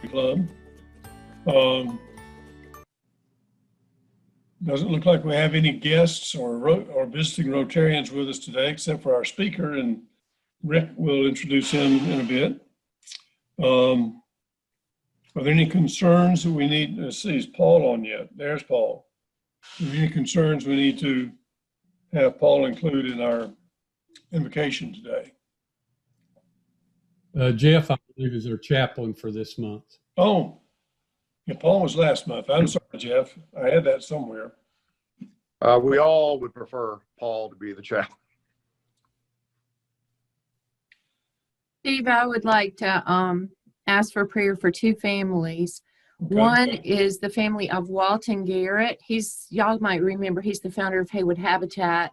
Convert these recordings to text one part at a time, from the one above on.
Club. Doesn't look like we have any guests or visiting Rotarians with us today, except for our speaker, and Rick will introduce him in a bit. Are there any concerns that we need? Let's see, is Paul on yet? There's Paul. Are there any concerns we need to have Paul include in our invocation today? Jeff, I believe, is our chaplain for this month. Oh, yeah, Paul was last month. I'm sorry, Jeff. I had that somewhere. We all would prefer Paul to be the chaplain. Steve, I would like to ask for prayer for two families. Okay. One is the family of Walton Garrett. Y'all might remember, he's the founder of Haywood Habitat,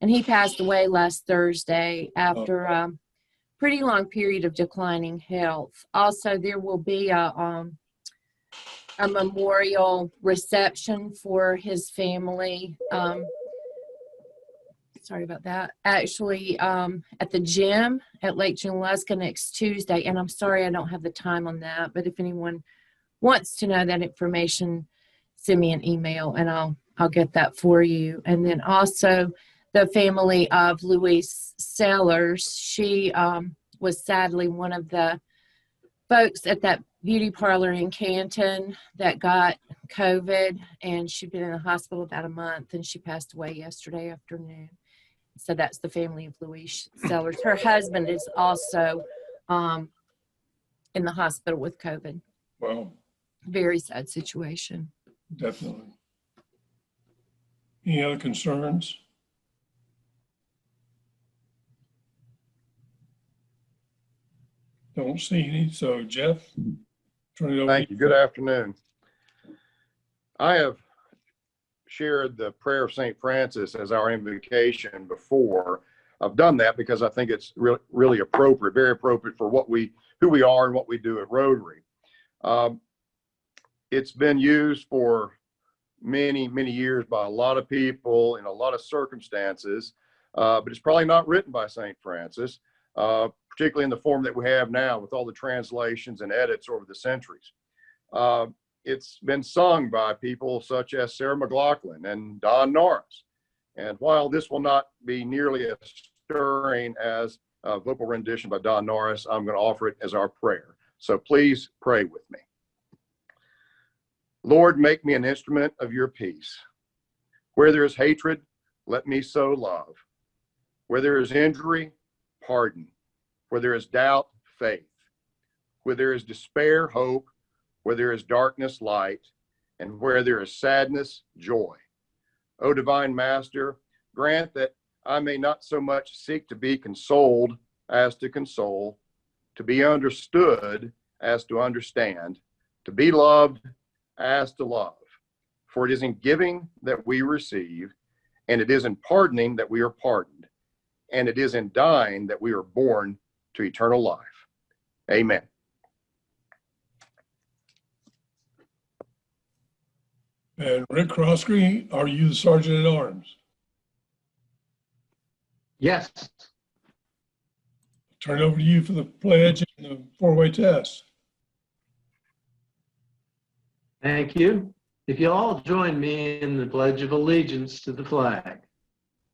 and he passed away last Thursday after a pretty long period of declining health. Also, there will be a memorial reception for his family. Sorry about that. Actually, at the gym at Lake Junaluska next Tuesday. And I'm sorry I don't have the time on that, but if anyone wants to know that information, send me an email and I'll get that for you. And then also the family of Louise Sellers. She was sadly one of the folks at that beauty parlor in Canton that got COVID, and she'd been in the hospital about a month, and she passed away yesterday afternoon. So that's the family of Louise Sellers. Her husband is also in the hospital with COVID. Wow. Very sad situation. Definitely. Any other concerns? Don't see any. So Jeff, turn it over. Thank you. Good afternoon. I have shared the prayer of St. Francis as our invocation before. I've done that because I think it's really appropriate, very appropriate for who we are and what we do at Rotary. It's been used for many, many years by a lot of people in a lot of circumstances, but it's probably not written by St. Francis, particularly in the form that we have now with all the translations and edits over the centuries. It's been sung by people such as Sarah McLachlan and Don Norris. And while this will not be nearly as stirring as a vocal rendition by Don Norris, I'm going to offer it as our prayer. So please pray with me. Lord, make me an instrument of your peace. Where there is hatred, let me sow love. Where there is injury, pardon. Where there is doubt, faith. Where there is despair, hope. Where there is darkness, light. And where there is sadness, joy. O divine Master, grant that I may not so much seek to be consoled as to console, to be understood as to understand, to be loved as to love. For it is in giving that we receive, and it is in pardoning that we are pardoned, and it is in dying that we are born to eternal life. Amen. And Rick Croskrey, are you the Sergeant at Arms? Yes. Turn it over to you for the pledge and the four-way test. Thank you. If you all join me in the Pledge of Allegiance to the flag.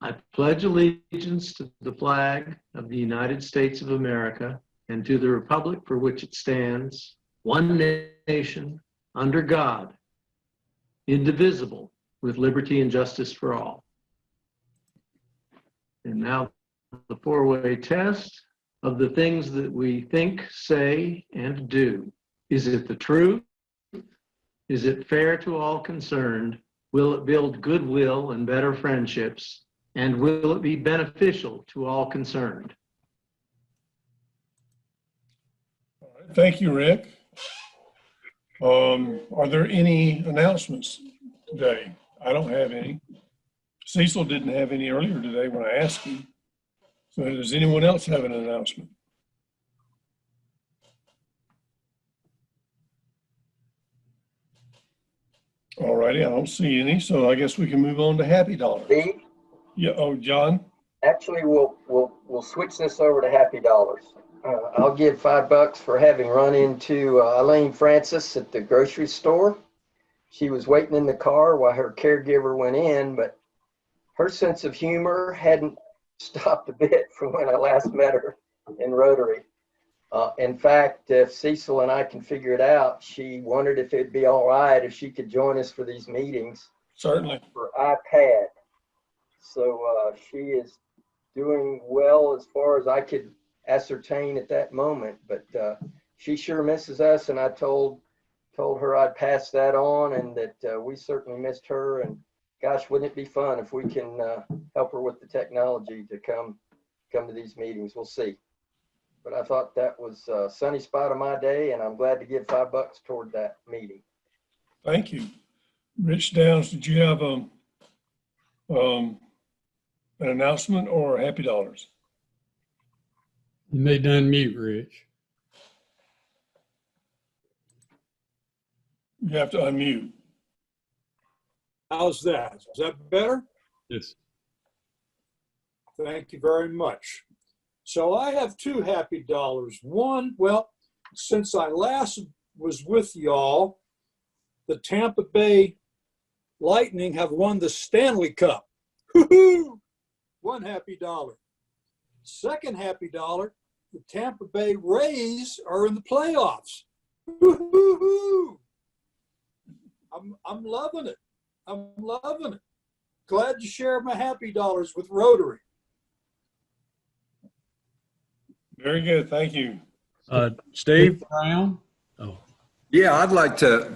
I pledge allegiance to the flag of the United States of America and to the republic for which it stands, one nation, under God, indivisible, with liberty and justice for all. And now the four-way test of the things that we think, say, and do. Is it the truth? Is it fair to all concerned? Will it build goodwill and better friendships? And will it be beneficial to all concerned? All right, thank you, Rick. Are there any announcements today? I don't have any. Cecil didn't have any earlier today when I asked him. So does anyone else have an announcement? All righty, I don't see any, so I guess we can move on to Happy Dollars. Yeah. Oh, John. Actually, we'll switch this over to Happy Dollars. I'll give $5 for having run into Elaine Francis at the grocery store. She was waiting in the car while her caregiver went in, but her sense of humor hadn't stopped a bit from when I last met her in Rotary. In fact, if Cecil and I can figure it out, she wondered if it'd be all right if she could join us for these meetings Certainly. for iPad. So she is doing well as far as I could ascertain at that moment, but she sure misses us, and I told her I'd pass that on, and that we certainly missed her. And gosh, wouldn't it be fun if we can help her with the technology to come to these meetings? We'll see. But I thought that was a sunny spot of my day, and I'm glad to give $5 toward that meeting. Thank you. Rich Downs, did you have an announcement or happy dollars? You need to unmute, Rich. You have to unmute. How's that? Is that better? Yes. Thank you very much. So I have two happy dollars. One, well, since I last was with y'all, the Tampa Bay Lightning have won the Stanley Cup. Woo-hoo! One happy dollar. Second happy dollar, the Tampa Bay Rays are in the playoffs. Woo-hoo-hoo! I'm loving it. I'm loving it. Glad to share my happy dollars with Rotary. Very good. Thank you. Steve? Brown? Yeah, I'd like to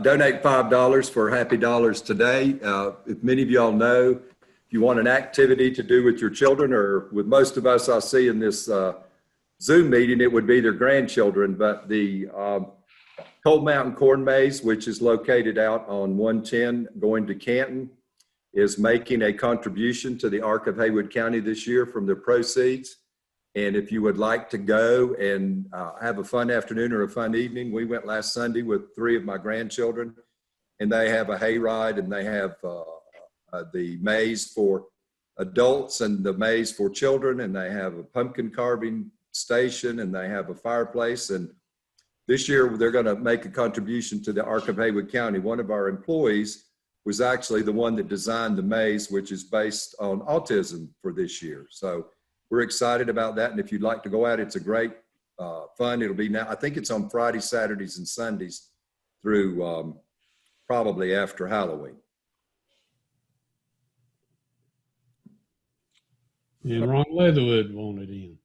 donate $5 for Happy Dollars today. If many of y'all know, if you want an activity to do with your children, or with most of us I see in this Zoom meeting, it would be their grandchildren. But the Cold Mountain Corn Maze, which is located out on 110 going to Canton, is making a contribution to the Arc of Haywood County this year from their proceeds. And if you would like to go and have a fun afternoon or a fun evening, we went last Sunday with 3 of my grandchildren, and they have a hayride, and they have the maze for adults and the maze for children, and they have a pumpkin carving station, and they have a fireplace. And this year they're going to make a contribution to the Arc of Haywood County. One of our employees was actually the one that designed the maze, which is based on autism for this year. So we're excited about that. And if you'd like to go out, it's a great fun. It'll be now, I think it's on Fridays, Saturdays, and Sundays through probably after Halloween. And Ron Leatherwood wanted in.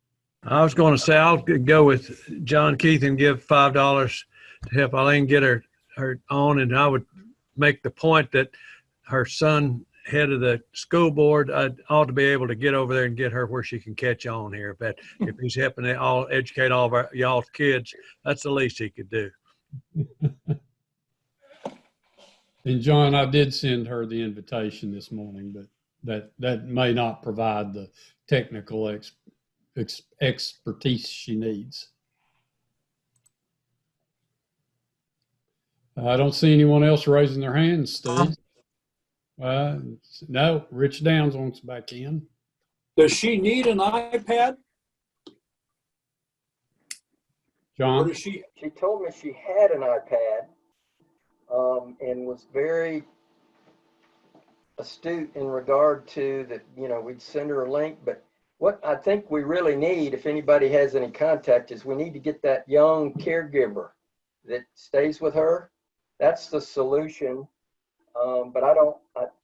I was going to say I'll go with John Keith and give $5 to help Eileen get her on, and I would make the point that her son, head of the school board, I ought to be able to get over there and get her where she can catch on here. But if he's helping to educate all of y'all's kids, that's the least he could do. And John, I did send her the invitation this morning, but that may not provide the technical expertise she needs. I don't see anyone else raising their hands, Steve. No, Rich Downs wants back in. Does she need an iPad? John? Or does she? She told me she had an iPad and was very astute in regard to that, we'd send her a link. But what I think we really need, if anybody has any contact, is we need to get that young caregiver that stays with her. That's the solution. But I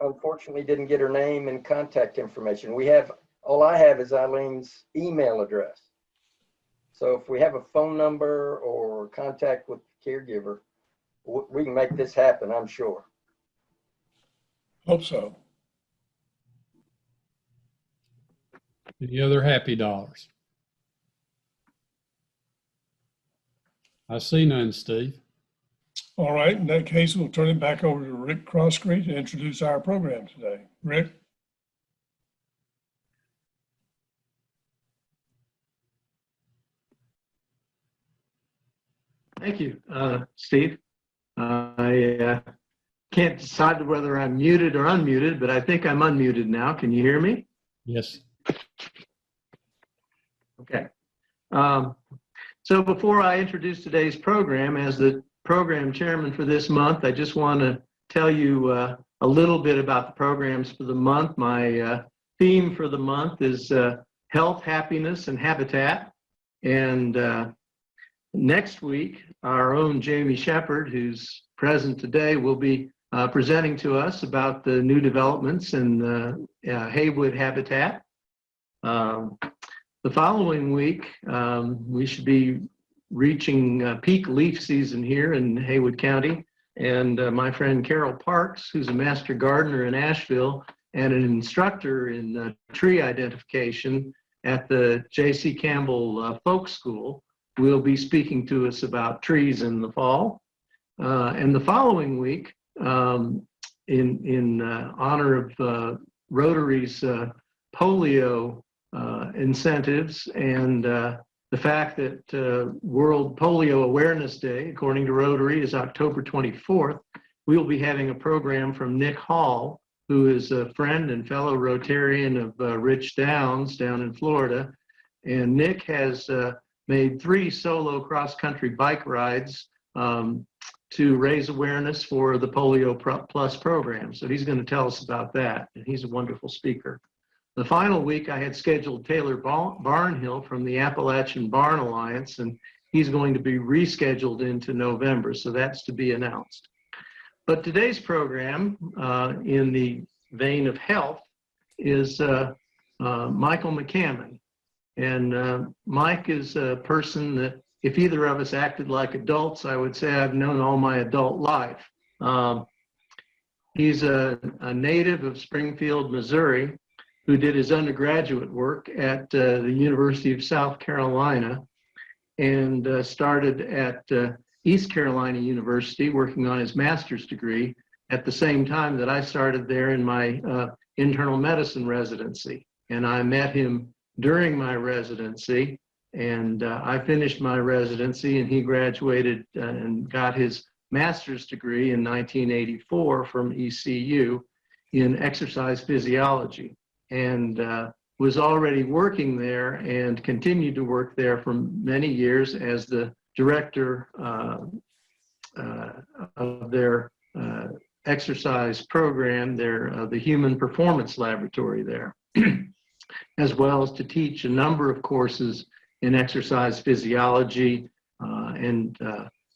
unfortunately didn't get her name and contact information. All I have is Eileen's email address. So if we have a phone number or contact with the caregiver, we can make this happen, I'm sure. Hope so. Any other happy dollars? I see none, Steve. All right. In that case, we'll turn it back over to Rick Crosscrete to introduce our program today. Rick? Thank you, Steve. I can't decide whether I'm muted or unmuted, but I think I'm unmuted now. Can you hear me? Yes. Okay. So before I introduce today's program, as the program chairman for this month, I just want to tell you a little bit about the programs for the month. My theme for the month is health, happiness, and habitat. And next week, our own Jamie Shepard, who's present today, will be presenting to us about the new developments in Haywood habitat. The following week, we should be reaching peak leaf season here in Haywood County. And my friend Carol Parks, who's a master gardener in Asheville and an instructor in tree identification at the J.C. Campbell Folk School, will be speaking to us about trees in the fall. And the following week, in honor of Rotary's polio incentives and the fact that World Polio Awareness Day, according to Rotary, is October 24th, we will be having a program from Nick Hall, who is a friend and fellow Rotarian of Rich Downs down in Florida. And Nick has made 3 solo cross-country bike rides to raise awareness for the Polio Plus program. So he's going to tell us about that, and he's a wonderful speaker. The final week, I had scheduled Taylor Barnhill from the Appalachian Barn Alliance, and he's going to be rescheduled into November, so that's to be announced. But today's program, in the vein of health, is Michael McCammon. And Mike is a person that, if either of us acted like adults, I would say I've known all my adult life. He's a native of Springfield, Missouri, who did his undergraduate work at the University of South Carolina and started at East Carolina University working on his master's degree at the same time that I started there in my internal medicine residency. And I met him during my residency, and I finished my residency, and he graduated and got his master's degree in 1984 from ECU in exercise physiology, and was already working there and continued to work there for many years as the director of their exercise program, the Human Performance Laboratory there, as well as to teach a number of courses in exercise physiology and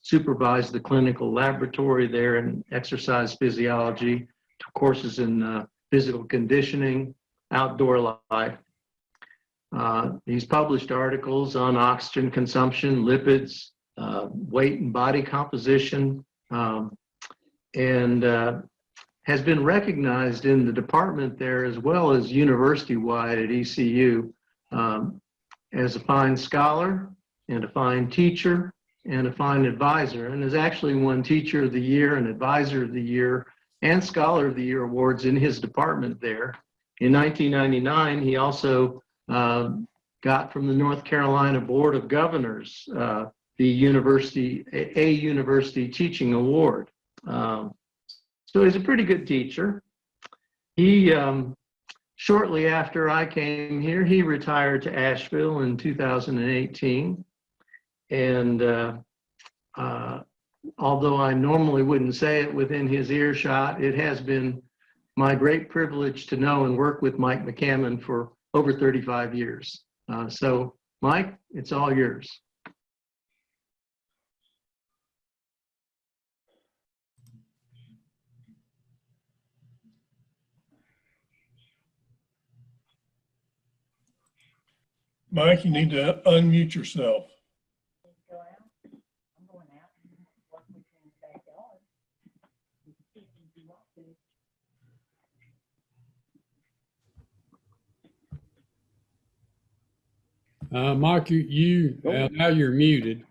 supervise the clinical laboratory there in exercise physiology, courses in physical conditioning, outdoor life. He's published articles on oxygen consumption, lipids, weight and body composition, and has been recognized in the department there as well as university-wide at ECU as a fine scholar and a fine teacher and a fine advisor, and has actually won Teacher of the Year and Advisor of the Year and Scholar of the Year awards in his department there. In 1999, he also got from the North Carolina Board of Governors the University Teaching Award. So he's a pretty good teacher. He, shortly after I came here, he retired to Asheville in 2018. And although I normally wouldn't say it within his earshot, it has been my great privilege to know and work with Mike McCammon for over 35 years. So Mike, it's all yours. Mike, you need to unmute yourself. Mike, now you're muted.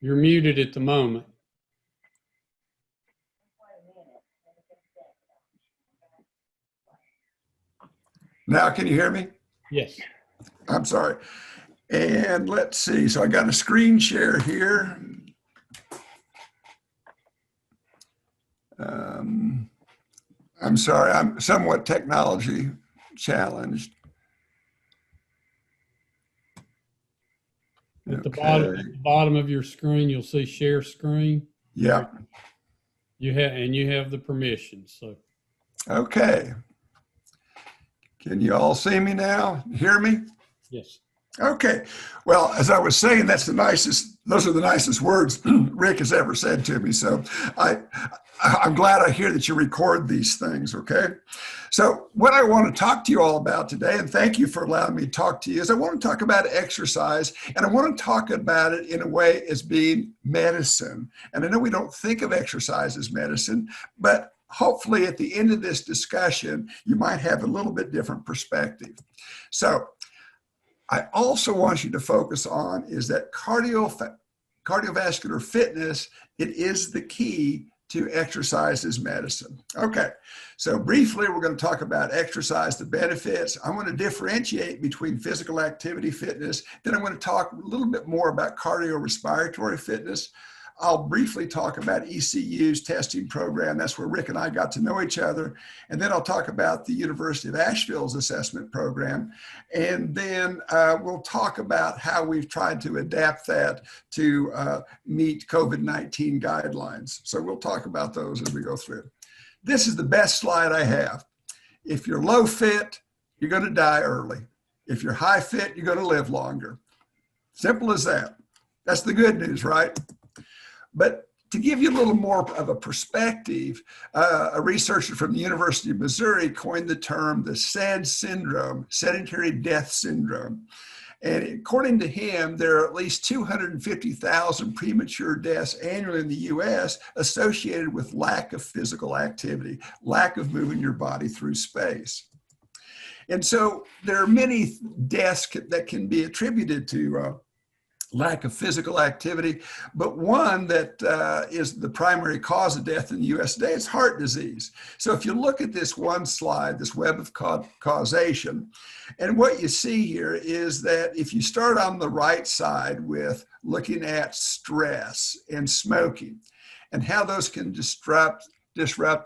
You're muted at the moment. Now, can you hear me? Yes. I'm sorry. And let's see. So I got a screen share here. I'm sorry. I'm somewhat technology challenged. At the Okay. bottom of your screen, you'll see share screen. Yeah. You have the permission. So Okay. Can you all see me now? Hear me? yes. Okay. Well, as I was saying, those are the nicest words Rick has ever said to me. So I'm glad I hear that you record these things. Okay. So what I want to talk to you all about today, and thank you for allowing me to talk to you, is I want to talk about exercise, and I want to talk about it in a way as being medicine. And I know we don't think of exercise as medicine, but hopefully at the end of this discussion, you might have a little bit different perspective. So I also want you to focus on is that cardiovascular fitness, it is the key to exercise as medicine. Okay, so briefly, we're going to talk about exercise, the benefits. I want to differentiate between physical activity fitness. Then I'm going to talk a little bit more about cardiorespiratory fitness. I'll briefly talk about ECU's testing program. That's where Rick and I got to know each other. And then I'll talk about the University of Asheville's assessment program. And then we'll talk about how we've tried to adapt that to meet COVID-19 guidelines. So we'll talk about those as we go through. This is the best slide I have. If you're low fit, you're going to die early. If you're high fit, you're going to live longer. Simple as that. That's the good news, right? But to give you a little more of a perspective, a researcher from the University of Missouri coined the term the SAD syndrome, sedentary death syndrome. And according to him, there are at least 250,000 premature deaths annually in the US associated with lack of physical activity, lack of moving your body through space. And so there are many deaths that can be attributed to lack of physical activity, but one that is the primary cause of death in the US today is heart disease. So if you look at this one slide, this web of causation, and what you see here is that if you start on the right side with looking at stress and smoking and how those can disrupt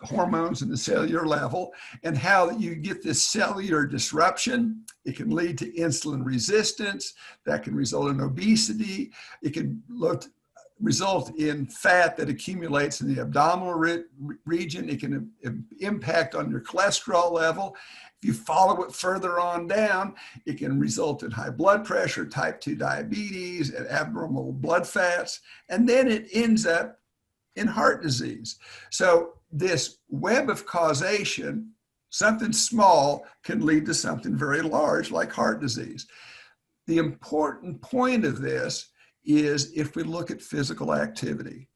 hormones in the cellular level, and how you get this cellular disruption. It can lead to insulin resistance. That can result in obesity. It can result in fat that accumulates in the abdominal region. It can impact on your cholesterol level. If you follow it further on down, it can result in high blood pressure, type 2 diabetes, and abnormal blood fats. And then it ends up in heart disease. So this web of causation, something small can lead to something very large like heart disease. The important point of this is if we look at physical activity.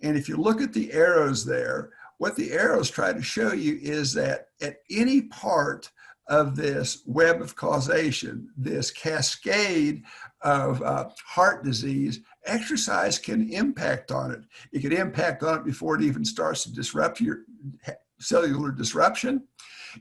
And if you look at the arrows there, what the arrows try to show you is that at any part of this web of causation, this cascade of heart disease, exercise can impact on it. It can impact on it before it even starts to disrupt your cellular disruption.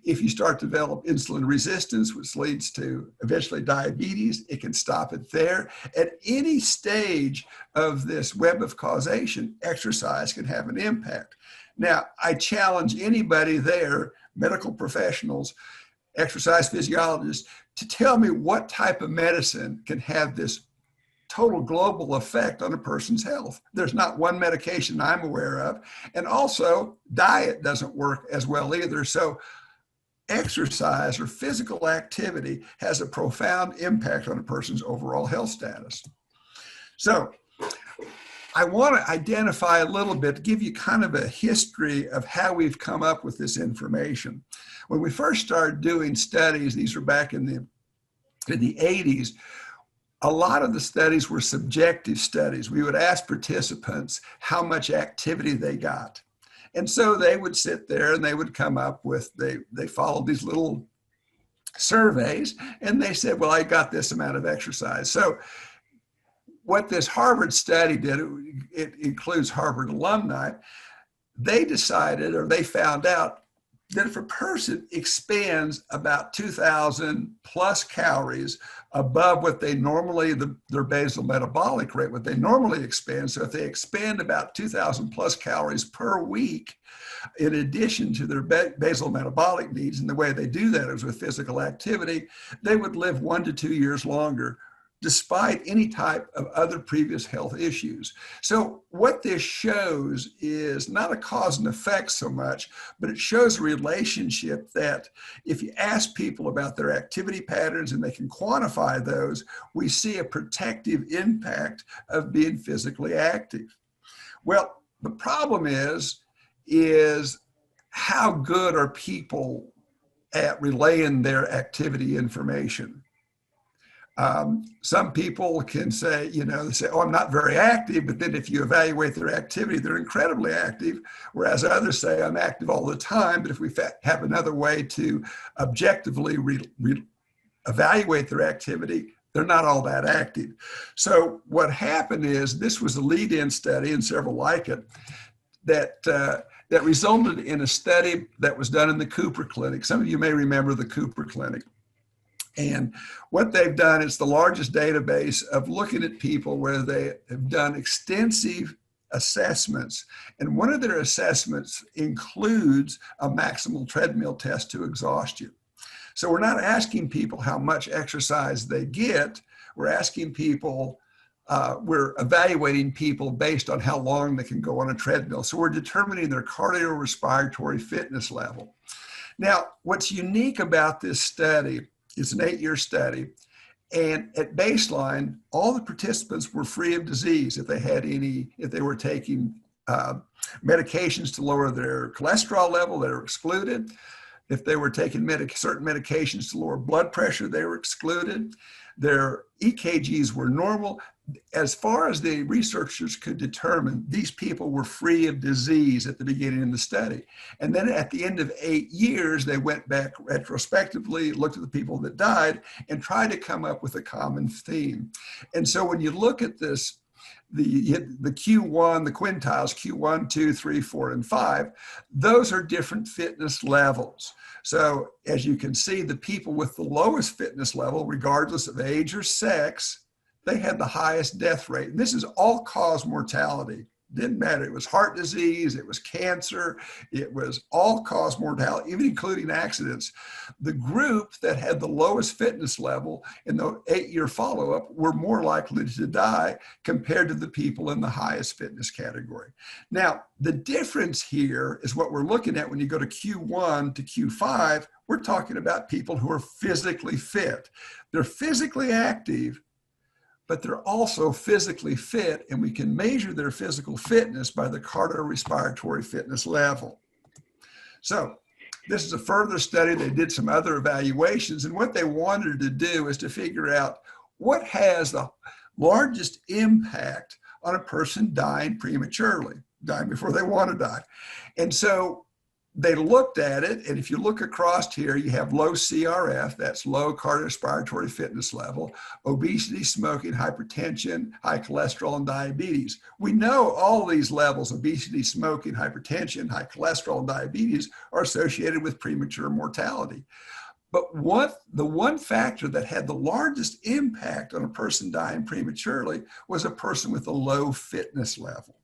If you start to develop insulin resistance, which leads to eventually diabetes, it can stop it there. At any stage of this web of causation, exercise can have an impact. Now, I challenge anybody there, medical professionals, exercise physiologists, to tell me what type of medicine can have this total global effect on a person's health. There's not one medication I'm aware of. And also, diet doesn't work as well either. So exercise or physical activity has a profound impact on a person's overall health status. So I want to identify a little bit, give you kind of a history of how we've come up with this information. When we first started doing studies, these were back in the 80s, a lot of the studies were subjective studies. We would ask participants how much activity they got. And so they would sit there and they would come up with, they followed these little surveys and they said, well, I got this amount of exercise. So what this Harvard study did, it includes Harvard alumni, they decided, or they found out, that if a person expands about 2,000 plus calories above what they normally, their basal metabolic rate, what they normally expand, so if they expand about 2,000 plus calories per week, in addition to their basal metabolic needs, and the way they do that is with physical activity, they would live 1 to 2 years longer despite any type of other previous health issues. So what this shows is not a cause and effect so much, but it shows a relationship that if you ask people about their activity patterns and they can quantify those, we see a protective impact of being physically active. Well, the problem is how good are people at relaying their activity information? Some people can say, they say, oh, I'm not very active, but then if you evaluate their activity, they're incredibly active, whereas others say I'm active all the time, but if we have another way to objectively evaluate their activity, they're not all that active. So what happened is, this was a lead-in study, and several like it, that resulted in a study that was done in the Cooper Clinic. Some of you may remember the Cooper Clinic. And what they've done is the largest database of looking at people where they have done extensive assessments. And one of their assessments includes a maximal treadmill test to exhaustion. So we're not asking people how much exercise they get. We're asking people, we're evaluating people based on how long they can go on a treadmill. So we're determining their cardiorespiratory fitness level. Now, what's unique about this study, it's an 8-year study, and at baseline, all the participants were free of disease if they were taking medications to lower their cholesterol level, they were excluded. If they were taking certain medications to lower blood pressure, they were excluded. Their EKGs were normal. As far as the researchers could determine, these people were free of disease at the beginning of the study. And then at the end of 8 years, they went back retrospectively, looked at the people that died, and tried to come up with a common theme. And so when you look at this, the Q1, the quintiles, Q1, 2, 3, 4, and 5, those are different fitness levels. So as you can see, the people with the lowest fitness level, regardless of age or sex, they had the highest death rate. And this is all-cause mortality. Didn't matter. It was heart disease, it was cancer, it was all-cause mortality, even including accidents. The group that had the lowest fitness level in the 8-year follow-up were more likely to die compared to the people in the highest fitness category. Now, the difference here is what we're looking at when you go to Q1 to Q5, we're talking about people who are physically fit. They're physically active, but they're also physically fit, and we can measure their physical fitness by the cardiorespiratory fitness level. So this is a further study. They did some other evaluations, and what they wanted to do is to figure out what has the largest impact on a person dying prematurely, dying before they want to die. And so they looked at it, and if you look across here, you have low CRF, that's low cardiorespiratory fitness level, obesity, smoking, hypertension, high cholesterol, and diabetes. We know all these levels, obesity, smoking, hypertension, high cholesterol, and diabetes, are associated with premature mortality. But the one factor that had the largest impact on a person dying prematurely was a person with a low fitness level,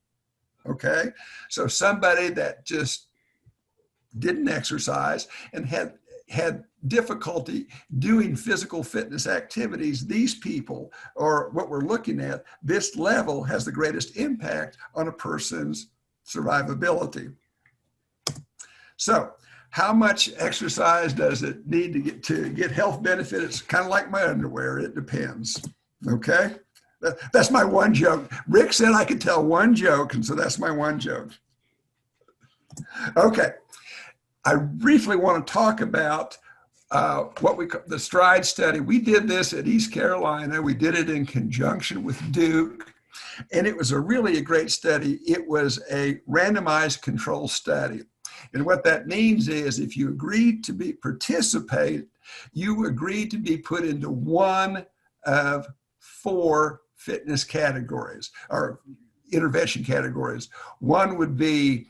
okay? So somebody that just didn't exercise and had difficulty doing physical fitness activities, these people, or what we're looking at, this level has the greatest impact on a person's survivability. So how much exercise does it need to get health benefit? It's kind of like my underwear, it depends, okay? That's my one joke. Rick said I could tell one joke, and so that's my one joke. Okay. I briefly want to talk about what we call the STRIDE study. We did this at East Carolina. We did it in conjunction with Duke, and it was a great study. It was a randomized control study. And what that means is if you agreed to participate, you agreed to be put into one of 4 fitness categories or intervention categories. One would be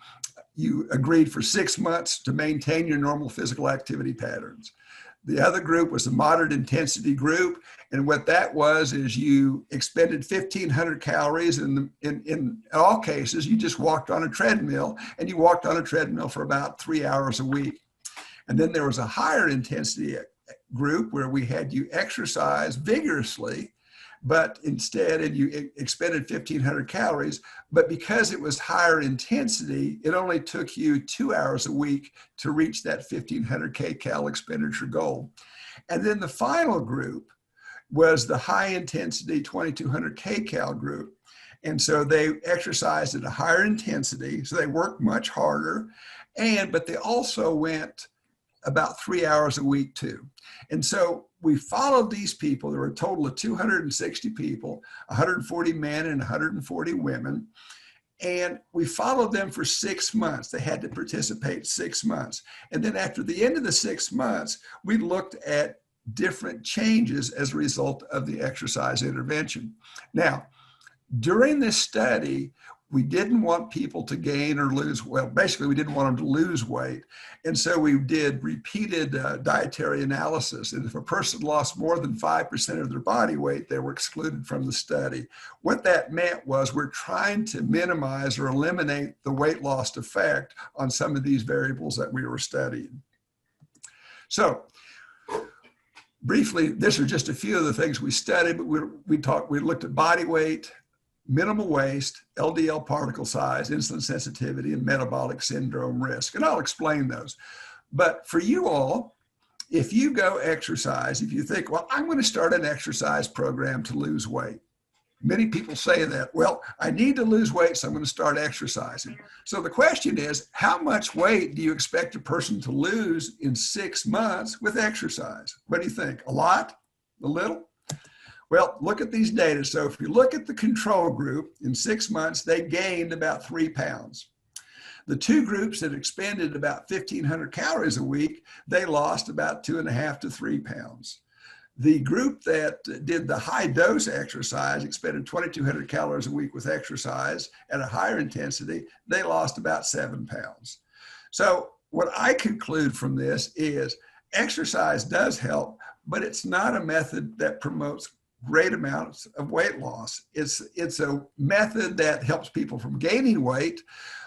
you agreed for 6 months to maintain your normal physical activity patterns. The other group was a moderate intensity group. And what that was is you expended 1,500 calories. In all cases, you just walked on a treadmill, and you walked on a treadmill for about 3 hours a week. And then there was a higher intensity group where we had you exercise vigorously, but instead, and you expended 1,500 calories, but because it was higher intensity, it only took you 2 hours a week to reach that 1,500 kcal expenditure goal. And then the final group was the high intensity 2,200 kcal group. And so they exercised at a higher intensity, so they worked much harder, but they also went about 3 hours a week too. And so we followed these people. There were a total of 260 people, 140 men and 140 women. And we followed them for 6 months. They had to participate 6 months. And then after the end of the 6 months, we looked at different changes as a result of the exercise intervention. Now, during this study, we didn't want people to gain or lose, well, basically we didn't want them to lose weight. And so we did repeated dietary analysis. And if a person lost more than 5% of their body weight, they were excluded from the study. What that meant was we're trying to minimize or eliminate the weight loss effect on some of these variables that we were studying. So briefly, these are just a few of the things we studied, but we looked at body weight, minimal waste, LDL particle size, insulin sensitivity, and metabolic syndrome risk. And I'll explain those. But for you all, if you go exercise, if you think, well, I'm going to start an exercise program to lose weight. Many people say that, well, I need to lose weight, so I'm going to start exercising. So the question is, how much weight do you expect a person to lose in 6 months with exercise? What do you think? A lot? A little? Well, look at these data. So if you look at the control group, in 6 months, they gained about 3 pounds. The two groups that expended about 1,500 calories a week, they lost about 2.5 to 3 pounds. The group that did the high dose exercise, expended 2,200 calories a week with exercise at a higher intensity, they lost about 7 pounds. So what I conclude from this is exercise does help, but it's not a method that promotes great amounts of weight loss. It's a method that helps people from gaining weight,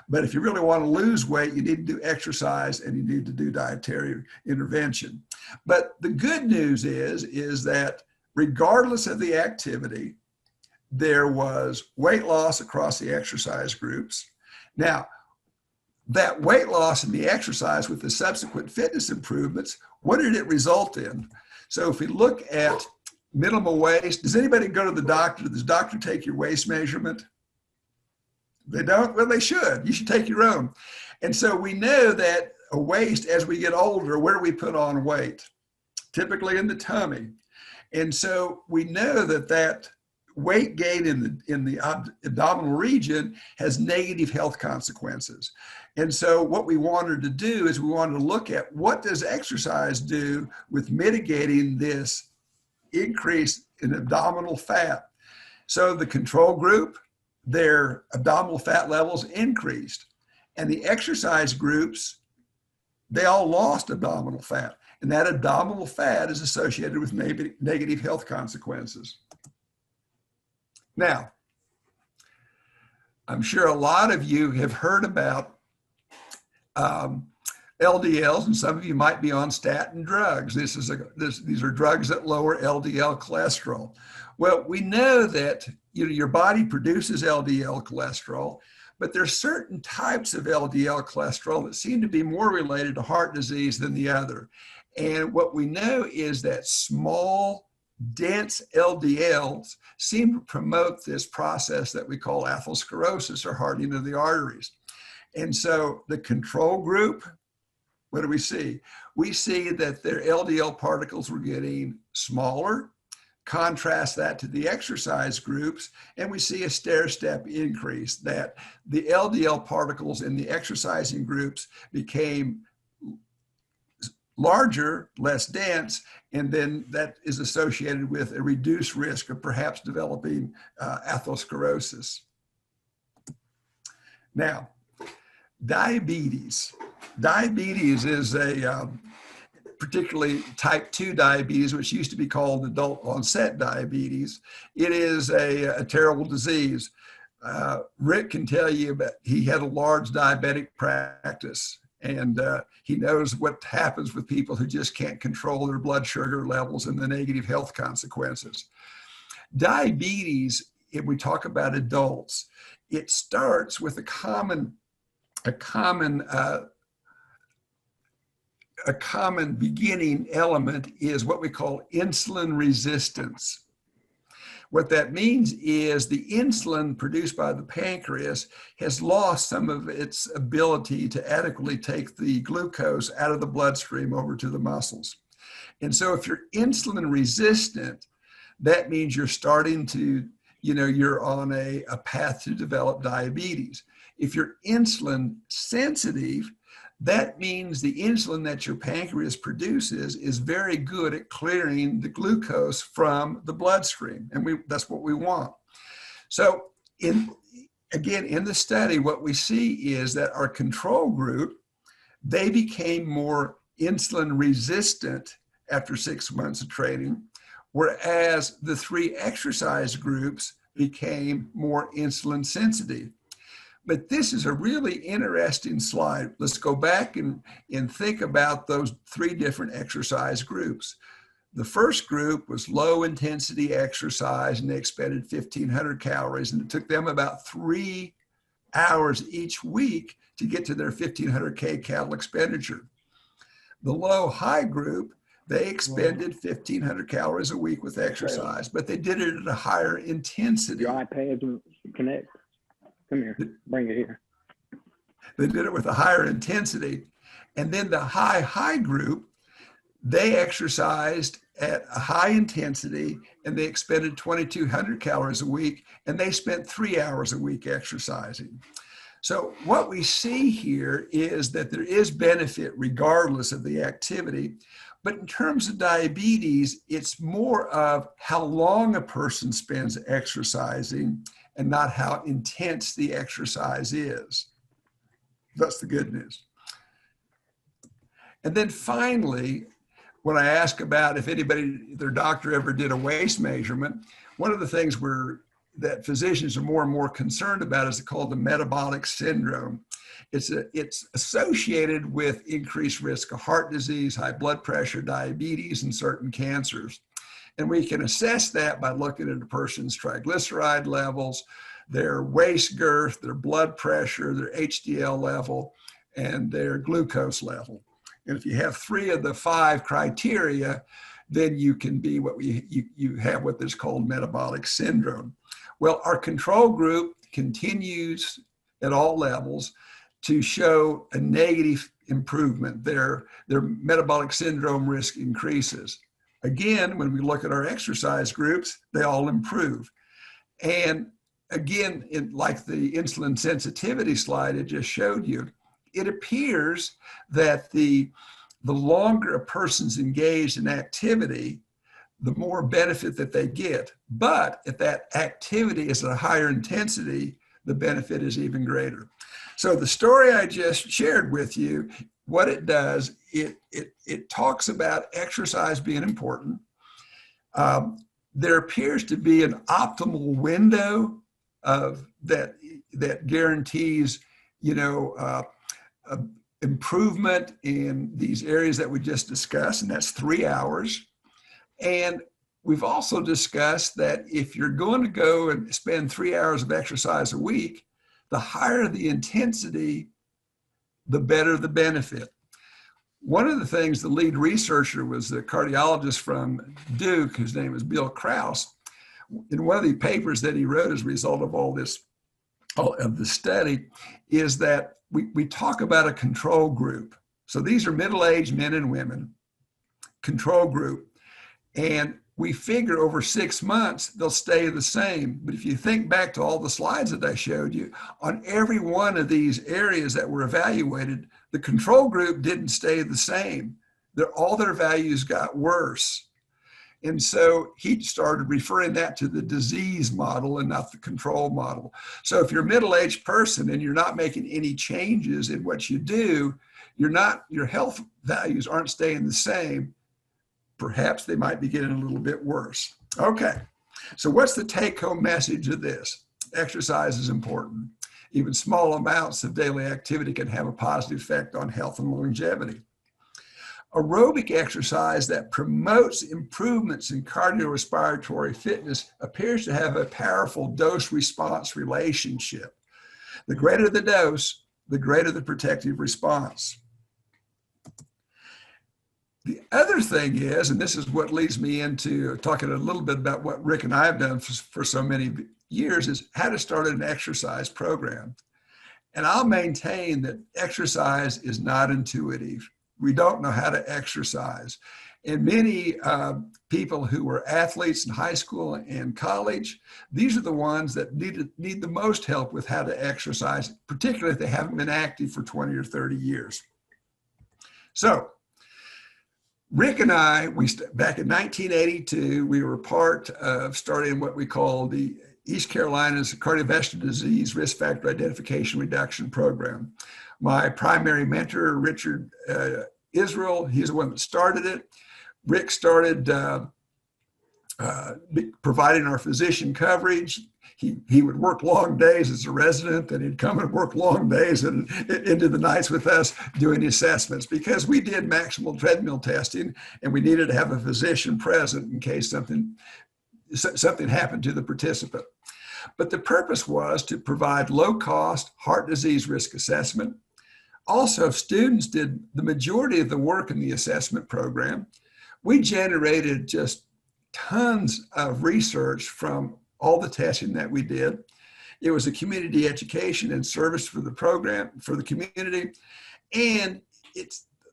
but if you really want to lose weight, you need to do exercise and you need to do dietary intervention. But the good news is that regardless of the activity, there was weight loss across the exercise groups. Now, that weight loss in the exercise with the subsequent fitness improvements, what did it result in? So if we look at minimal waste, does anybody go to the doctor? Does the doctor take your waist measurement? They don't? Well, they should. You should take your own. And so we know that a waist, as we get older, where do we put on weight? Typically in the tummy. And so we know that weight gain in the abdominal region has negative health consequences. And so what we wanted to do is we wanted to look at what does exercise do with mitigating this increase in abdominal fat. So the control group, their abdominal fat levels increased. And the exercise groups, they all lost abdominal fat. And that abdominal fat is associated with negative health consequences. Now, I'm sure a lot of you have heard about LDLs, and some of you might be on statin drugs. These are drugs that lower LDL cholesterol. Well, we know that your body produces LDL cholesterol, but there's certain types of LDL cholesterol that seem to be more related to heart disease than the other. And what we know is that small, dense LDLs seem to promote this process that we call atherosclerosis, or hardening of the arteries. And so the control group, what do we see? We see that their LDL particles were getting smaller. Contrast that to the exercise groups, and we see a stair-step increase, that the LDL particles in the exercising groups became larger, less dense, and then that is associated with a reduced risk of perhaps developing atherosclerosis. Now, diabetes. Diabetes is a particularly type 2 diabetes, which used to be called adult onset diabetes. It is a terrible disease. Rick can tell you that he had a large diabetic practice, and he knows what happens with people who just can't control their blood sugar levels and the negative health consequences. Diabetes, if we talk about adults, it starts with a common beginning element is what we call insulin resistance. What that means is the insulin produced by the pancreas has lost some of its ability to adequately take the glucose out of the bloodstream over to the muscles. And so if you're insulin resistant, that means you're starting to, you're on a path to develop diabetes. If you're insulin sensitive, that means the insulin that your pancreas produces is very good at clearing the glucose from the bloodstream. And that's what we want. So in the study, what we see is that our control group, they became more insulin resistant after 6 months of training, whereas the 3 exercise groups became more insulin sensitive. But this is a really interesting slide. Let's go back and think about those 3 different exercise groups. The first group was low intensity exercise, and they expended 1,500 calories, and it took them about 3 hours each week to get to their 1,500 kcal expenditure. The low high group, they expended 1,500 calories a week with exercise, but they did it at a higher intensity. Your iPad connect. Come here, bring it here. They did it with a higher intensity. And then the high group, they exercised at a high intensity and they expended 2,200 calories a week, and they spent 3 hours a week exercising. So what we see here is that there is benefit regardless of the activity. But in terms of diabetes, it's more of how long a person spends exercising and not how intense the exercise is. That's the good news. And then finally, when I ask about if their doctor ever did a waist measurement, one of the things that physicians are more and more concerned about is called the metabolic syndrome. It's associated with increased risk of heart disease, high blood pressure, diabetes, and certain cancers. And we can assess that by looking at a person's triglyceride levels, their waist girth, their blood pressure, their HDL level, and their glucose level. And if you have 3 of the 5 criteria, then you can be you have what is called metabolic syndrome. Well, our control group continues at all levels to show a negative improvement. Their metabolic syndrome risk increases. Again, when we look at our exercise groups, they all improve. And again, like the insulin sensitivity slide I just showed you, it appears that the longer a person's engaged in activity, the more benefit that they get. But if that activity is at a higher intensity, the benefit is even greater. So the story I just shared with you, what it does, it talks about exercise being important. There appears to be an optimal window of that guarantees, improvement in these areas that we just discussed, and that's 3 hours. And we've also discussed that if you're going to go and spend 3 hours of exercise a week, the higher the intensity, the better the benefit. One of the things the lead researcher was the cardiologist from Duke, whose name is Bill Krause. In one of the papers that he wrote as a result of all of the study, is that we talk about a control group. So these are middle-aged men and women, control group. And we figure over 6 months, they'll stay the same. But if you think back to all the slides that I showed you, on every one of these areas that were evaluated, the control group didn't stay the same. All their values got worse. And so he started referring that to the disease model and not the control model. So if you're a middle-aged person and you're not making any changes in what you do, your health values aren't staying the same. Perhaps they might be getting a little bit worse. Okay, so what's the take-home message of this? Exercise is important. Even small amounts of daily activity can have a positive effect on health and longevity. Aerobic exercise that promotes improvements in cardiorespiratory fitness appears to have a powerful dose-response relationship. The greater the dose, the greater the protective response. The other thing is, and this is what leads me into talking a little bit about what Rick and I have done for so many years, is how to start an exercise program. And I'll maintain that exercise is not intuitive. We don't know how to exercise. And many people who were athletes in high school and college, these are the ones that need the most help with how to exercise, particularly if they haven't been active for 20 or 30 years. So Rick and I, back in 1982, we were part of starting what we call the East Carolina's Cardiovascular Disease Risk Factor Identification Reduction Program. My primary mentor, Richard Israel, he's the one that started it. Rick started providing our physician coverage. He would work long days as a resident, and he'd come and work long days and into the nights with us doing assessments, because we did maximal treadmill testing and we needed to have a physician present in case something happened to the participant. But the purpose was to provide low-cost heart disease risk assessment. Also, students did the majority of the work in the assessment program. We generated just tons of research from all the testing that we did. It was a community education and service for the program, for the community. And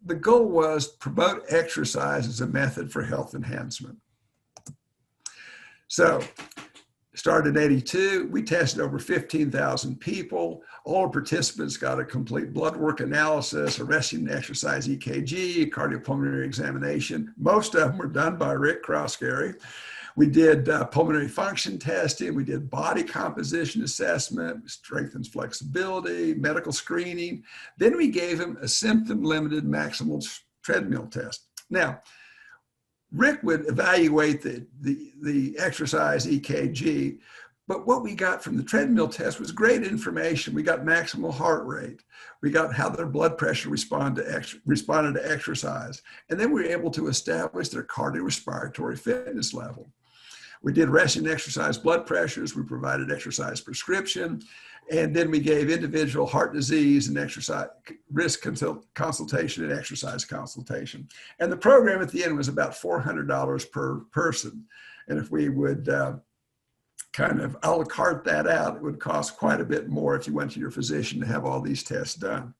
the goal was promote exercise as a method for health enhancement. So, started in 82, we tested over 15,000 people. All participants got a complete blood work analysis, a resting exercise EKG, cardiopulmonary examination. Most of them were done by Rick Crosscarry. We did pulmonary function testing. We did body composition assessment, strength and flexibility, medical screening. Then we gave him a symptom-limited maximal treadmill test. Now, Rick would evaluate the exercise EKG, but what we got from the treadmill test was great information. We got maximal heart rate. We got how their blood pressure responded to exercise. And then we were able to establish their cardiorespiratory fitness level. We did resting exercise blood pressures. We provided exercise prescription. And then we gave individual heart disease and exercise risk consultation and exercise consultation. And the program at the end was about $400 per person. And if we would kind of a la carte that out, it would cost quite a bit more if you went to your physician to have all these tests done.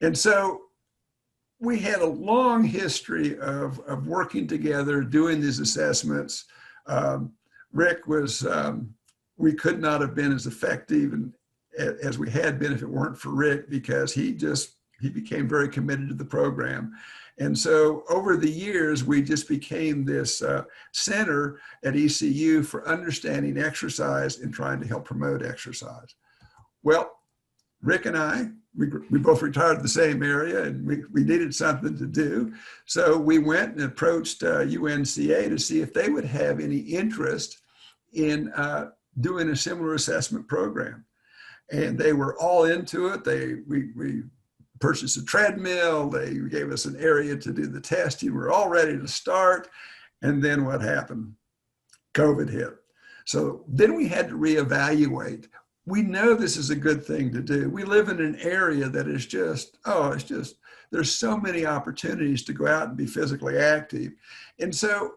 And so we had a long history of working together, doing these assessments. Rick was, we could not have been as effective as we had been if it weren't for Rick, because he became very committed to the program. And so over the years, we just became this center at ECU for understanding exercise and trying to help promote exercise. Well, Rick and I, we both retired in the same area, and we needed something to do. So we went and approached UNCA to see if they would have any interest in doing a similar assessment program. And they were all into it. We purchased a treadmill. They gave us an area to do the testing. We were all ready to start. And then what happened? COVID hit. So then we had to reevaluate. We know this is a good thing to do. We live in an area that is just, there's so many opportunities to go out and be physically active. And so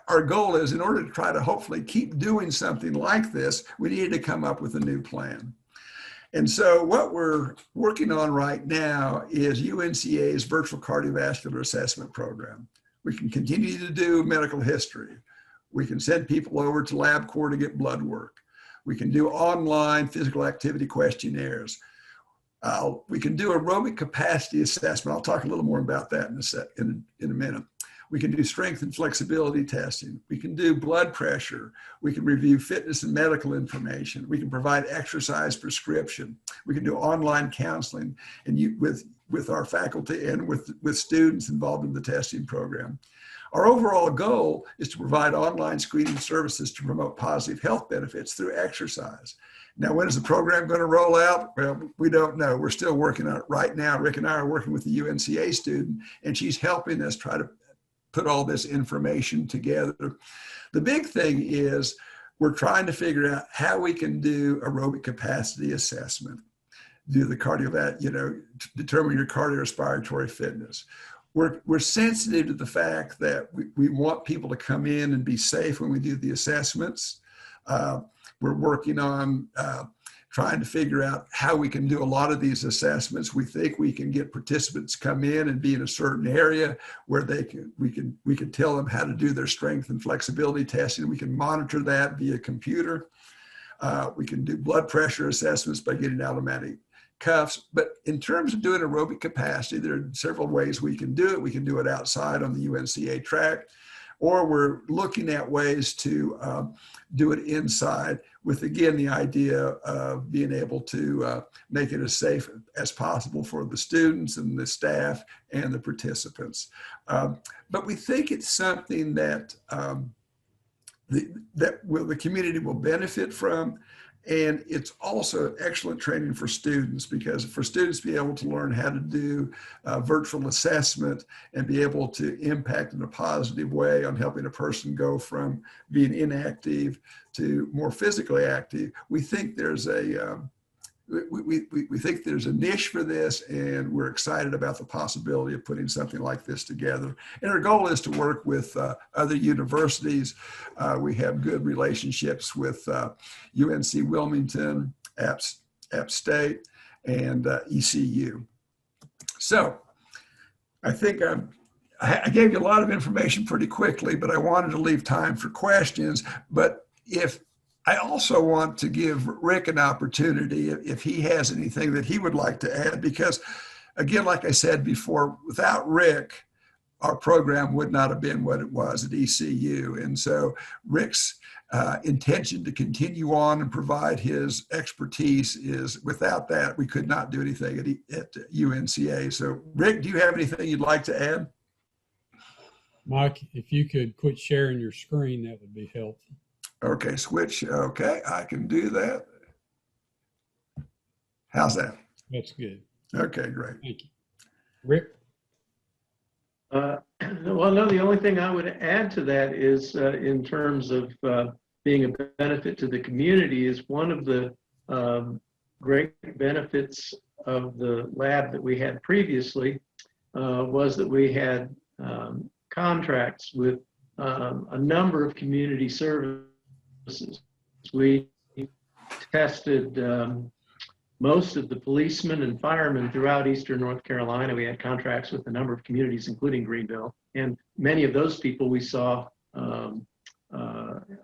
our goal is, in order to try to hopefully keep doing something like this, we needed to come up with a new plan. And so what we're working on right now is UNCA's virtual cardiovascular assessment program. We can continue to do medical history. We can send people over to LabCorp to get blood work. We can do online physical activity questionnaires. We can do aerobic capacity assessment. I'll talk a little more about that in a minute. We can do strength and flexibility testing. We can do blood pressure. We can review fitness and medical information. We can provide exercise prescription. We can do online counseling and with our faculty and with students involved in the testing program. Our overall goal is to provide online screening services to promote positive health benefits through exercise. Now, when is the program going to roll out? Well, we don't know. We're still working on it right now. Rick and I are working with the UNCA student, and she's helping us try to put all this information together. The big thing is we're trying to figure out how we can do aerobic capacity assessment, do the determine your cardiorespiratory fitness. We're sensitive to the fact that we want people to come in and be safe when we do the assessments. We're working on trying to figure out how we can do a lot of these assessments. We think we can get participants come in and be in a certain area where we can tell them how to do their strength and flexibility testing. We can monitor that via computer. We can do blood pressure assessments by getting automatic cuffs. But in terms of doing aerobic capacity, there are several ways we can do it. We can do it outside on the UNCA track, or we're looking at ways to do it inside with, again, the idea of being able to make it as safe as possible for the students and the staff and the participants. But we think it's something that the community will benefit from. And it's also excellent training for students, because for students to be able to learn how to do virtual assessment and be able to impact in a positive way on helping a person go from being inactive to more physically active, we think there's a we think there's a niche for this, and we're excited about the possibility of putting something like this together. And our goal is to work with other universities. We have good relationships with UNC Wilmington, App State, and ECU. So I think I gave you a lot of information pretty quickly, but I wanted to leave time for questions. But I also want to give Rick an opportunity if he has anything that he would like to add, because again, like I said before, without Rick, our program would not have been what it was at ECU. And so Rick's intention to continue on and provide his expertise is, without that, we could not do anything at UNCA. So Rick, do you have anything you'd like to add? Mike, if you could quit sharing your screen, that would be helpful. Okay, switch. Okay, I can do that. How's that? That's good. Okay, great. Thank you. Rick? Well, no, the only thing I would add to that is in terms of being a benefit to the community, is one of the great benefits of the lab that we had previously was that we had contracts with a number of community services. We tested most of the policemen and firemen throughout Eastern North Carolina. We had contracts with a number of communities, including Greenville. And many of those people we saw on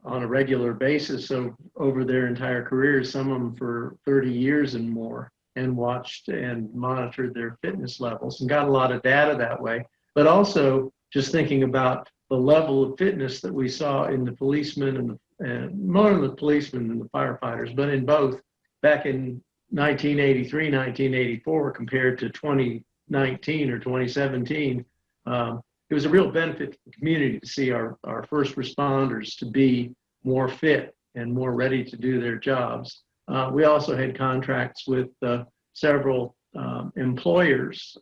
a regular basis, so over their entire careers, some of them for 30 years and more, and watched and monitored their fitness levels and got a lot of data that way. But also just thinking about the level of fitness that we saw in the policemen and more in the policemen than the firefighters, but in both back in 1983, 1984 compared to 2019 or 2017, it was a real benefit to the community to see our first responders to be more fit and more ready to do their jobs. We also had contracts with several employers,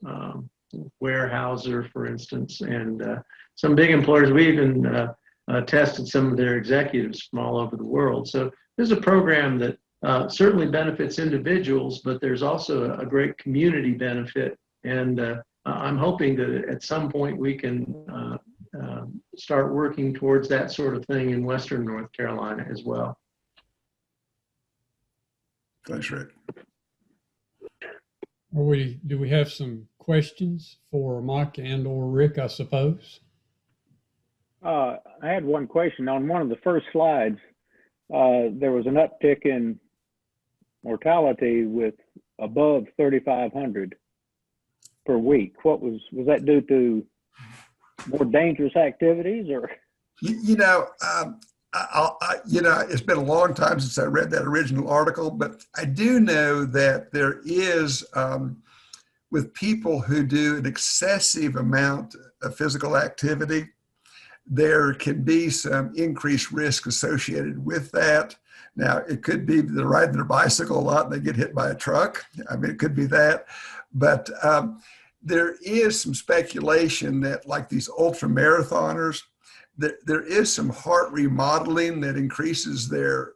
Weyerhaeuser, for instance, and some big employers. We even tested some of their executives from all over the world. So there's a program that certainly benefits individuals, but there's also a great community benefit. And I'm hoping that at some point we can start working towards that sort of thing in Western North Carolina as well. Thanks, Rick. Do we have some questions for Mike and or Rick, I suppose? I had one question. On one of the first slides, there was an uptick in mortality with above 3,500 per week. What was that due to more dangerous activities, or? You know, it's been a long time since I read that original article, but I do know that there is, with people who do an excessive amount of physical activity, there can be some increased risk associated with that. Now, it could be they're riding their bicycle a lot and they get hit by a truck. I mean, it could be that. But there is some speculation that, like these ultra marathoners, there is some heart remodeling that increases their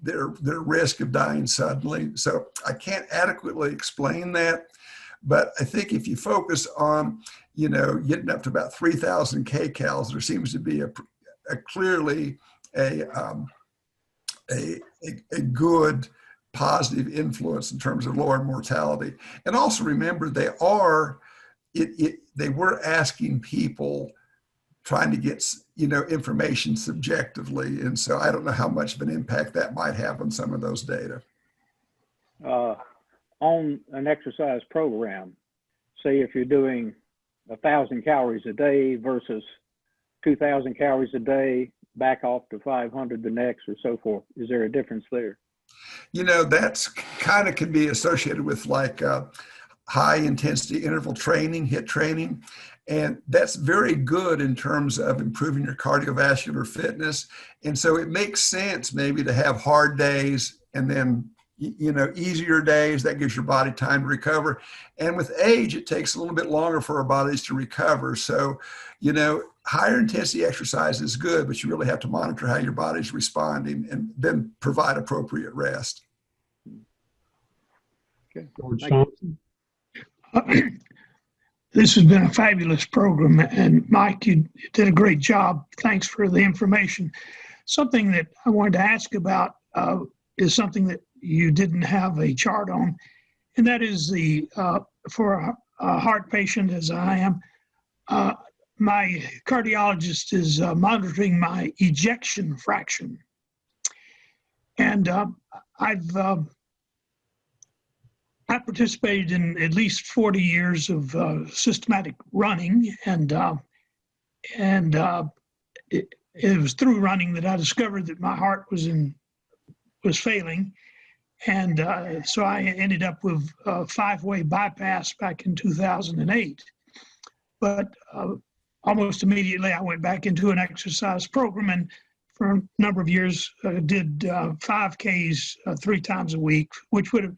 risk of dying suddenly. So I can't adequately explain that. But I think if you focus on, getting up to about 3,000 kcals, there seems to be a clearly a good positive influence in terms of lowering mortality. And also remember, they were asking people, trying to get information subjectively, and so I don't know how much of an impact that might have on some of those data. On an exercise program, say if you're doing 1,000 calories a day versus 2,000 calories a day, back off to 500 the next, or so forth, is there a difference there? That's kind of can be associated with like high intensity interval training, HIIT training. And that's very good in terms of improving your cardiovascular fitness. And so it makes sense maybe to have hard days and then, easier days. That gives your body time to recover. And with age, it takes a little bit longer for our bodies to recover. So, higher intensity exercise is good, but you really have to monitor how your body's responding and then provide appropriate rest. Okay. George Thompson. This has been a fabulous program, and Mike, you did a great job. Thanks for the information. Something that I wanted to ask about is something that you didn't have a chart on, and that is for a heart patient, as I am, my cardiologist is monitoring my ejection fraction. And I participated in at least 40 years of systematic running, and it was through running that I discovered that my heart was failing, and so I ended up with a 5-way bypass back in 2008. But almost immediately, I went back into an exercise program, and for a number of years, did 5Ks 3 times a week, which would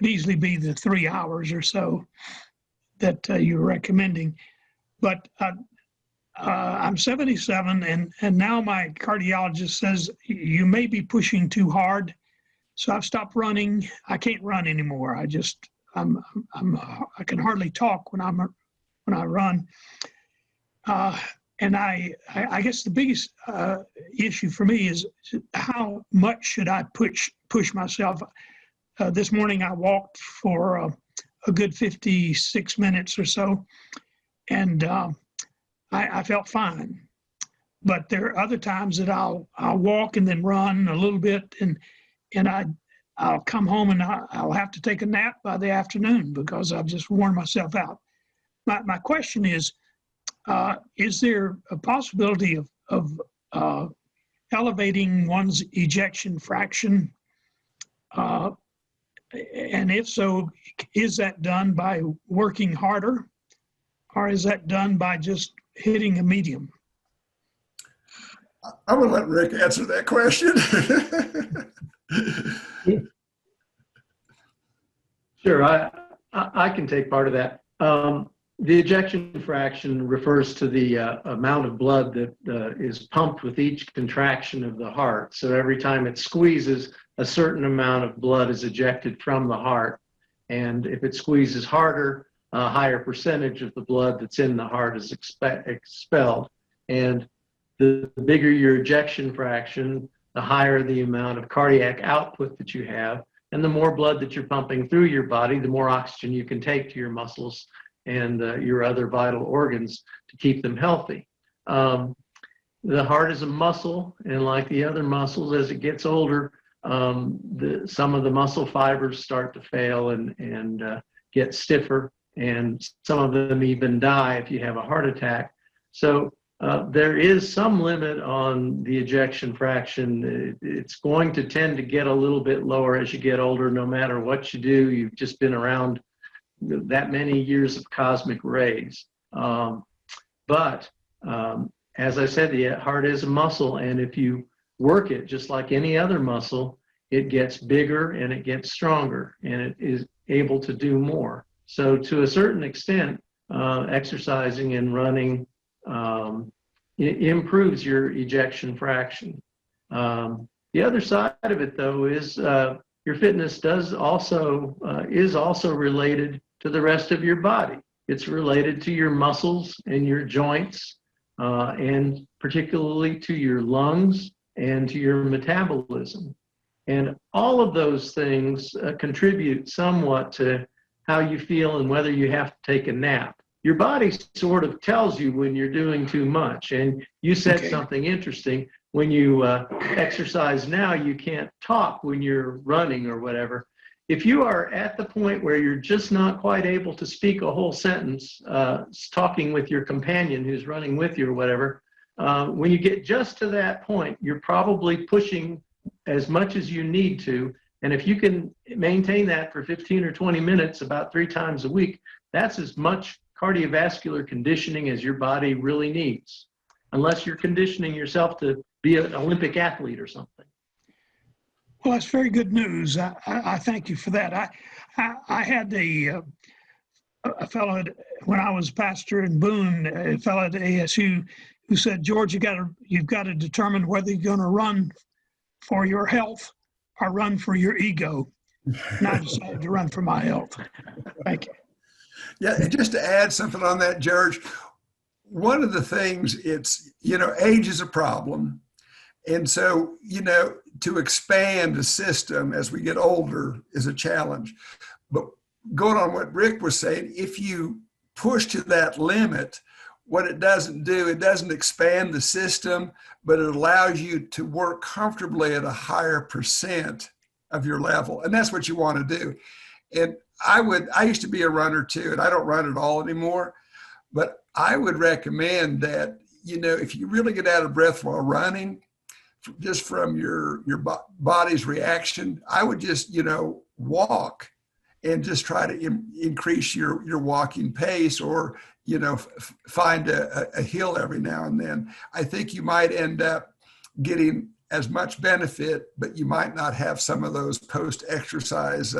easily be the 3 hours or so that you're recommending. But I'm 77, and now my cardiologist says you may be pushing too hard. So I've stopped running. I can't run anymore. I can hardly talk when I run. And I guess the biggest issue for me is how much should I push myself? This morning I walked for a good 56 minutes or so, and I felt fine. But there are other times that I'll walk and then run a little bit, and I'll come home and I'll have to take a nap by the afternoon because I've just worn myself out. My question is there a possibility of elevating one's ejection fraction? And if so, is that done by working harder, or is that done by just hitting a medium? I'm going to let Rick answer that question. Sure, I can take part of that. The ejection fraction refers to the amount of blood that is pumped with each contraction of the heart. So every time it squeezes, a certain amount of blood is ejected from the heart. And if it squeezes harder, a higher percentage of the blood that's in the heart is expelled. And the bigger your ejection fraction, the higher the amount of cardiac output that you have. And the more blood that you're pumping through your body, the more oxygen you can take to your muscles and your other vital organs to keep them healthy. The heart is a muscle, and like the other muscles, as it gets older, some of the muscle fibers start to fail and get stiffer, and some of them even die if you have a heart attack. So there is some limit on the ejection fraction. It's going to tend to get a little bit lower as you get older, no matter what you do. You've just been around that many years of cosmic rays. But as I said, the heart is a muscle, and if you work it just like any other muscle, it gets bigger and it gets stronger and it is able to do more. So to a certain extent, exercising and running it improves your ejection fraction. The other side of it, though, is your fitness is also related to the rest of your body. It's related to your muscles and your joints, and particularly to your lungs and to your metabolism. And all of those things contribute somewhat to how you feel and whether you have to take a nap. Your body sort of tells you when you're doing too much. And you said something interesting. When you exercise now, you can't talk when you're running or whatever. If you are at the point where you're just not quite able to speak a whole sentence, talking with your companion who's running with you or whatever, when you get just to that point, you're probably pushing as much as you need to. And if you can maintain that for 15 or 20 minutes about 3 times a week, that's as much cardiovascular conditioning as your body really needs, unless you're conditioning yourself to be an Olympic athlete or something. Well, that's very good news. I thank you for that. I had a fellow when I was pastor in Boone, a fellow at ASU, who said, "George, you've got to determine whether you're going to run for your health or run for your ego." And I decided to run for my health. Thank you. Yeah, and just to add something on that, George, one of the things age is a problem. And so, to expand the system as we get older is a challenge. But going on what Rick was saying, if you push to that limit, what it doesn't do, it doesn't expand the system, but it allows you to work comfortably at a higher percent of your level. And that's what you want to do. And I used to be a runner too, and I don't run at all anymore, but I would recommend that, if you really get out of breath while running, just from your body's reaction, I would just, walk and just try to increase your walking pace, or, find a hill every now and then. I think you might end up getting as much benefit, but you might not have some of those post-exercise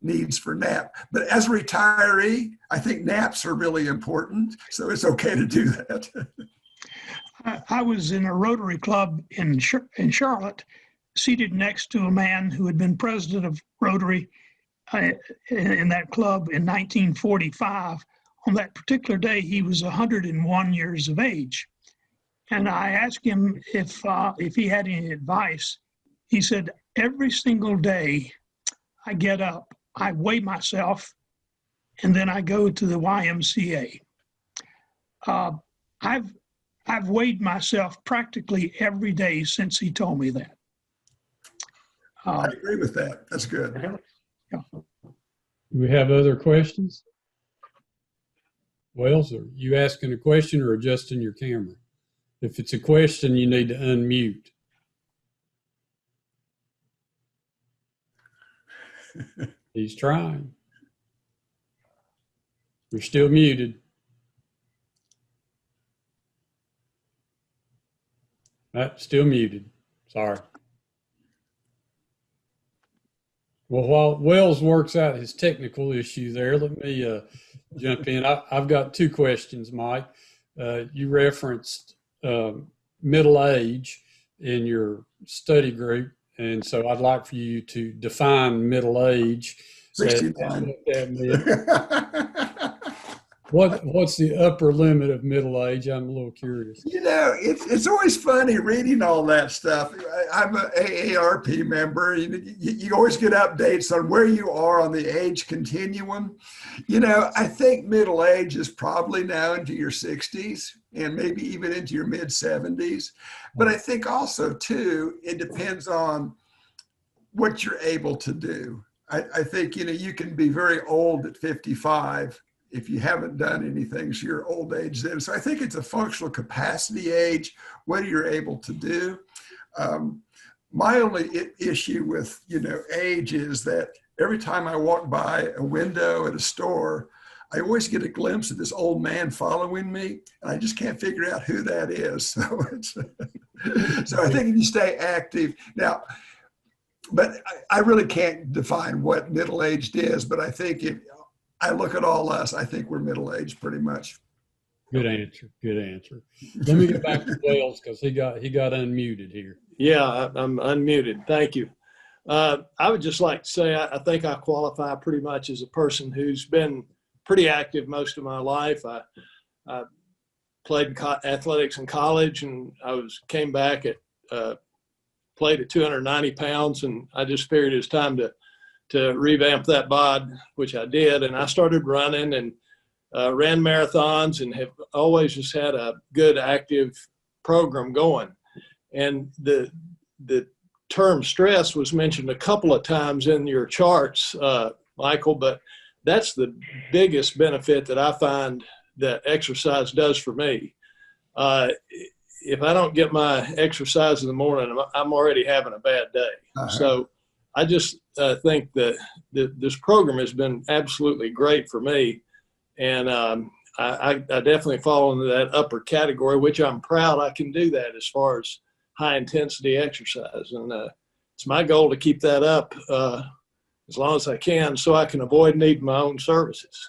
needs for nap. But as a retiree, I think naps are really important, so it's okay to do that. I was in a Rotary club in Charlotte, seated next to a man who had been president of Rotary in that club in 1945. On that particular day, he was 101 years of age. And I asked him if he had any advice. He said, "Every single day I get up, I weigh myself, and then I go to the YMCA. I've weighed myself practically every day since he told me that." I agree with that. That's good. Yeah. Do we have other questions? Wells, are you asking a question or adjusting your camera? If it's a question, you need to unmute. He's trying. You're still muted. Still muted. Sorry. Well, while Wells works out his technical issue there, let me jump in. I've got 2 questions, Mike. You referenced middle age in your study group, and so I'd like for you to define middle age. 69. What's the upper limit of middle age? I'm a little curious. It's always funny reading all that stuff. I'm an AARP member. You always get updates on where you are on the age continuum. I think middle age is probably now into your 60s and maybe even into your mid 70s. But I think also, too, it depends on what you're able to do. I think, you can be very old at 55 if you haven't done anything to your old age then. So I think it's a functional capacity age, what you're able to do. My only issue with, age is that every time I walk by a window at a store, I always get a glimpse of this old man following me, and I just can't figure out who that is. So so I think if you stay active now, but I really can't define what middle-aged is, but I think if I look at all us, I think we're middle-aged pretty much. Good answer. Good answer. Let me get back to Wells because he got unmuted here. Yeah, I'm unmuted. Thank you. I would just like to say I think I qualify pretty much as a person who's been pretty active most of my life. I played athletics in college, and came back played at 290 pounds, and I just figured it was time to revamp that bod, which I did, and I started running and ran marathons and have always just had a good active program going. And the term stress was mentioned a couple of times in your charts, Michael, but that's the biggest benefit that I find that exercise does for me. If I don't get my exercise in the morning, I'm already having a bad day. So I just think that this program has been absolutely great for me. And I definitely fall into that upper category, which I'm proud I can do that as far as high intensity exercise. And it's my goal to keep that up as long as I can so I can avoid needing my own services.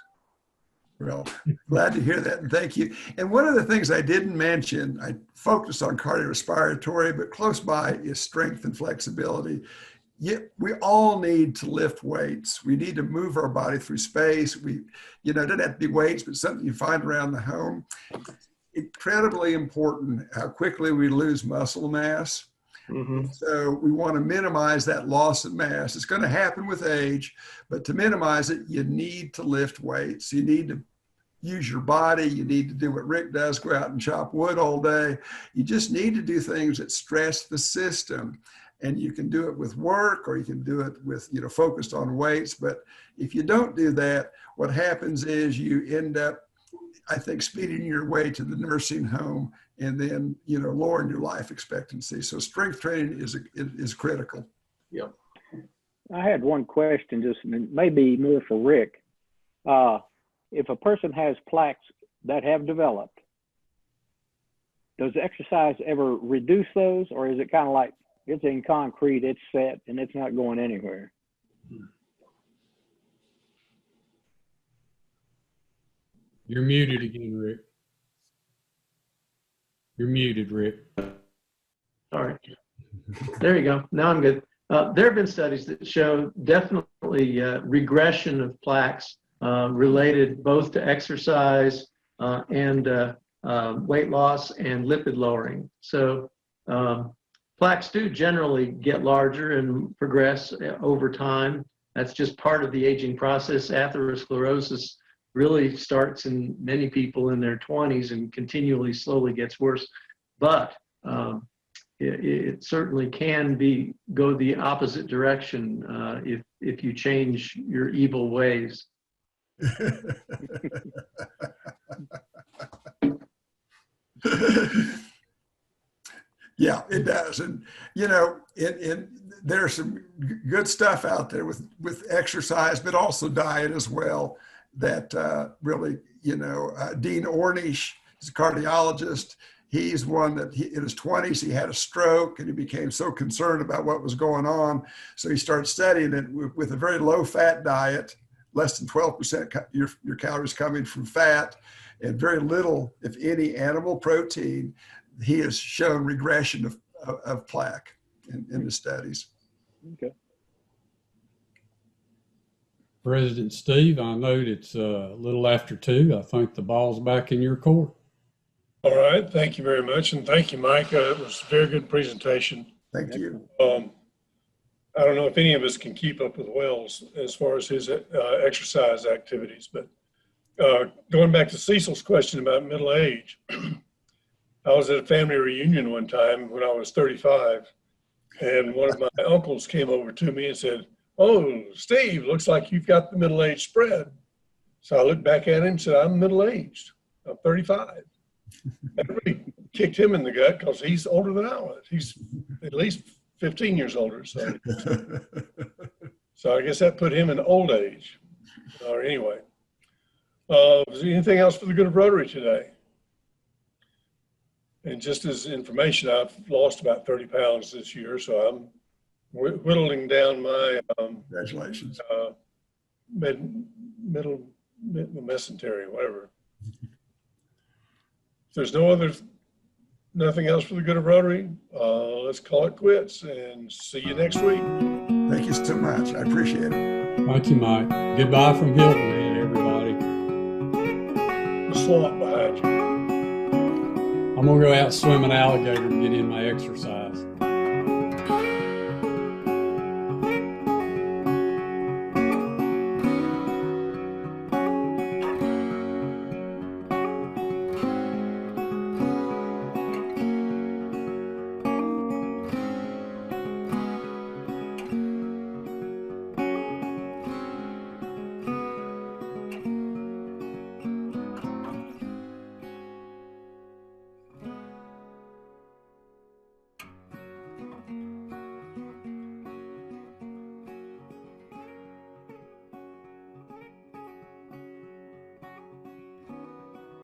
Well, glad to hear that, and thank you. And one of the things I didn't mention, I focused on cardiorespiratory, but close by is strength and flexibility. We all need to lift weights. We need to move our body through space. It doesn't have to be weights, but something you find around the home. Incredibly important how quickly we lose muscle mass. Mm-hmm. So we want to minimize that loss of mass. It's going to happen with age, but to minimize it, you need to lift weights. You need to use your body. You need to do what Rick does, go out and chop wood all day. You just need to do things that stress the system. And you can do it with work, or you can do it with, focused on weights. But if you don't do that, what happens is you end up, I think, speeding your way to the nursing home and then, lowering your life expectancy. So strength training is critical. Yep. I had one question, just maybe more for Rick. If a person has plaques that have developed, does exercise ever reduce those, or is it kind of like it's in concrete, it's set, and it's not going anywhere? You're muted again, Rick. You're muted, Rick. All right. There you go. Now I'm good. There have been studies that show definitely regression of plaques related both to exercise and weight loss and lipid lowering. So plaques do generally get larger and progress over time. That's just part of the aging process. Atherosclerosis really starts in many people in their 20s and continually slowly gets worse. But it certainly can go the opposite direction if you change your evil ways. Yeah, it does. And, there's some good stuff out there with exercise, but also diet as well that really, Dean Ornish is a cardiologist. He's one that in his 20s, he had a stroke and he became so concerned about what was going on. So he started studying it with a very low fat diet, less than 12% your calories coming from fat, and very little, if any, animal protein. He has shown regression of plaque in the studies. Okay. President Steve, I know it's a little after 2. I think the ball's back in your court. All right. Thank you very much. And thank you, Mike. It was a very good presentation. Thank you. I don't know if any of us can keep up with Wells as far as his exercise activities, but going back to Cecil's question about middle age, I was at a family reunion one time when I was 35, and one of my uncles came over to me and said, "Oh, Steve, looks like you've got the middle age spread." So I looked back at him and said, "I'm middle-aged. I'm 35. That really kicked him in the gut because he's older than I was. He's at least 15 years older. So I guess that put him in old age. Or anyway. Is there anything else for the good of Rotary today? And just as information, I've lost about 30 pounds this year, so I'm whittling down my Congratulations. middle mesentery, whatever. If there's nothing else for the good of Rotary, let's call it quits and see you next week. Thank you so much. I appreciate it. Thank you, Mike. Goodbye from Hilton Head, everybody. The swamp behind you. I'm gonna go out swim an alligator to get in my exercise.